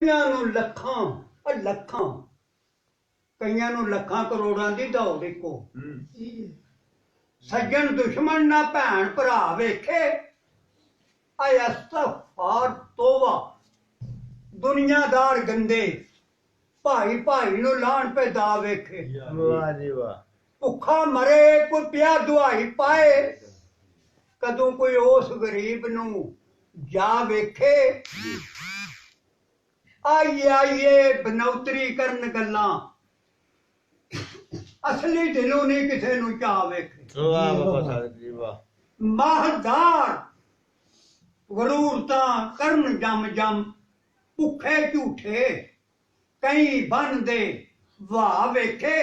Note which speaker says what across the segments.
Speaker 1: लखां लखां कईयां नूं लखां करोड़ां दी दौड़ इको सज्जन दुश्मन ना भैन भरा वेखे अस्तगफार तौबा दुनियादार गंदे भाई भाई नूं लाण पे दा वेखे
Speaker 2: वाह जी वाह
Speaker 1: भुखा मरे कोई पिया दुआई पाए कदों कोई उस गरीब नूं जा वेखे आइए आइए बनौतरी करन गल्लां असली दिलों नहीं किसे नूं चाह वेखे
Speaker 2: वाह बाबा साहब जी वाह
Speaker 1: माहदार गरूरतां करन जम जम भुखे झूठे कई बन दे वाह वेखे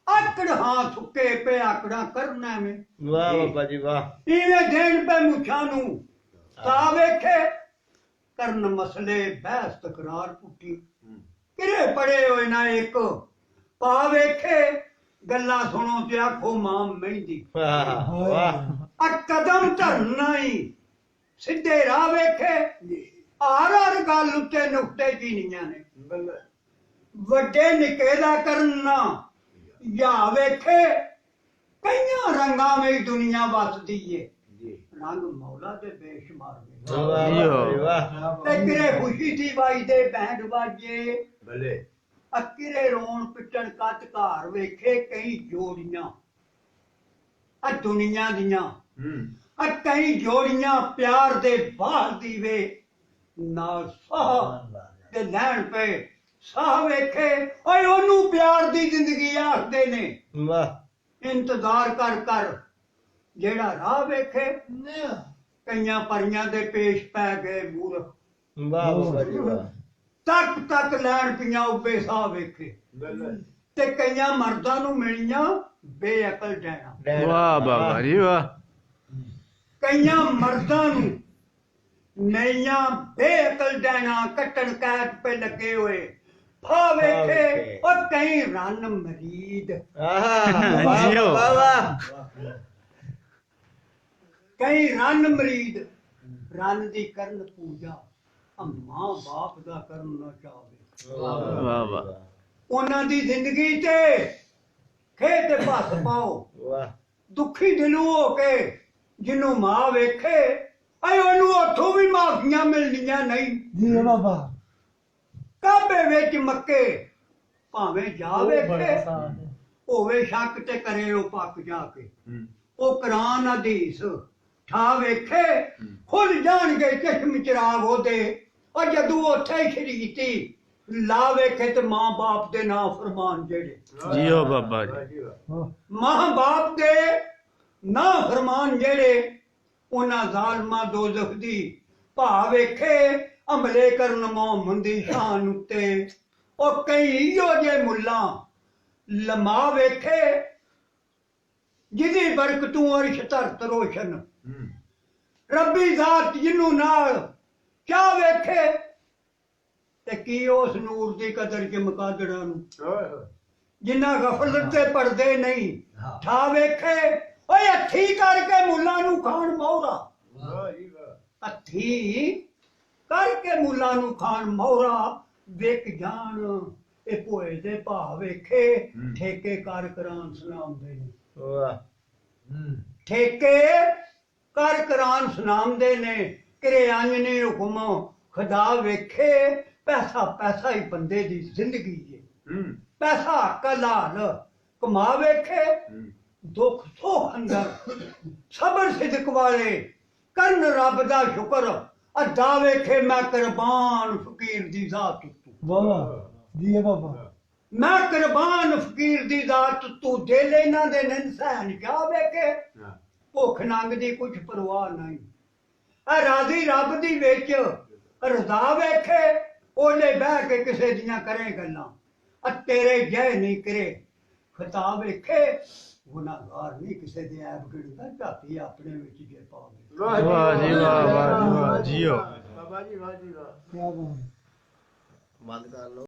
Speaker 1: आकड़ हां सुके पे आकड़ा करना में
Speaker 2: वाह बाबा जी वाह
Speaker 1: इवें देन पे मुछां नूं ता वेखे करन मसले बहस तकरार पुट्टी किरे पड़े होए ना एक पा वेखे गल्लां सुनो ते आखो मां मेहंदी
Speaker 2: वाह वाह
Speaker 1: आ कदम धरना ही सीधे राह वेखे हर हर गल उत्ते नुक्ते चीनियां ने ਵੱਡੇ ਨਿੱਕੇ ਦਾ ਕਰਨਾ या वेखे कईयां रंगां में दुनिया वसदी है रंग मौला दे बेशुमार ते किरे खुशी थी बाई दे बैंड बाजे
Speaker 2: भले
Speaker 1: अकिरे रोन पिटन कत घर वेखे कई जोड़ियां आ दुनिया दियां आ कई जोड़ियां प्यार दे बाहर दीवे ना साह ते लैण पे साह वेखे ओए ओनू प्यार दी जिंदगी आखदे ने
Speaker 2: वाह
Speaker 1: इंतजार कर कर जेड़ा राह वेखे कईयां परियां दे पेश पै गए मूर्ख
Speaker 2: वाह बाबा जी वाह
Speaker 1: तक तक लैण पियां उबे साह वेखे ते कईयां मर्दां नू मिलियां बेअकल डैना
Speaker 3: वाह बाबा जी वाह
Speaker 1: कईयां मर्दां नू नईयां बेअकल डैना कट्टन कैद पे लगे हुए फा वेखे और कई रन मरीद
Speaker 2: वाह वाह
Speaker 1: कई रन मरीद रन दी करन पूजा मां बाप दा करन ना चाहे
Speaker 3: वाह वाह
Speaker 1: उन्हां दी जिंदगी ते खेत भस पाओ
Speaker 2: वाह
Speaker 1: दुखी दिलों हो के जिन्नू मां वेखे अय ओनू उथों भी माफियां मिलनियां नहीं
Speaker 4: जी बाबा
Speaker 1: काबे विच मक्के भावें जा वेखे होवे शक ते करे ओ पक जाके ओ कुरान हदीस ठा वेखे खुद जाणगे चश्म चिराग ओदे और जदू उत्थे शरीती ला वेखे ते मां बाप दे ना फरमान जेड़े
Speaker 3: जियो बाबा जी
Speaker 1: मां बाप दे ना फरमान जेड़े उन्हां ज़ालिमां दोज़ख दी भा वेखे हमले करन मोहम्मद दी शान उत्ते ओ कई इहो जे मुल्लां लमा वेखे जिदी बरकतों अर्श धरत रोशन रब्बी ज़ात जिन्नू नाल चा वेखे ते की उस नूर दी कदर चमकादड़ां नू जिन्ना गफलत ते पड़दे नहीं ठा वेखे ओए हथी करके मुल्लां नू खान मोहरा हथी करके मुल्लां नू खान मोहरा विक जान ए भोए दे भा वेखे ठेके कर करान सुनामदे ने
Speaker 2: वाह
Speaker 1: ठेके कर करान सुनामदे ने किरे अंज ने हुक्म खुदा वेखे पैसा पैसा ही बंदे दी जिंदगी है पैसा कलाल कमा वेखे दुख सोख अंदर सबर सिदक वाले करन रब दा शुक्र अदा वेखे मैं कुर्बान फकीर दी जात तू
Speaker 4: बाबा जी बाबा
Speaker 1: मैं कुर्बान फकीर दी जात तू दिल इन्हां दे इंसान क्या वेखे भुख नंग दी कुछ परवाह नहीं आ राजी रब दी विच रजा वेखे ओले बह के किसे दियां करे गल्लां आ तेरे जय नहीं करे खिताब वेखे गुनाहगार नहीं किसे दे ऐब गिणदा झाती अपने विच जे पावे
Speaker 3: वाह जी वाह वाह जी वाह जियो
Speaker 2: बाबा जी वाह जी वाह
Speaker 4: क्या बात
Speaker 2: बंद कर लो।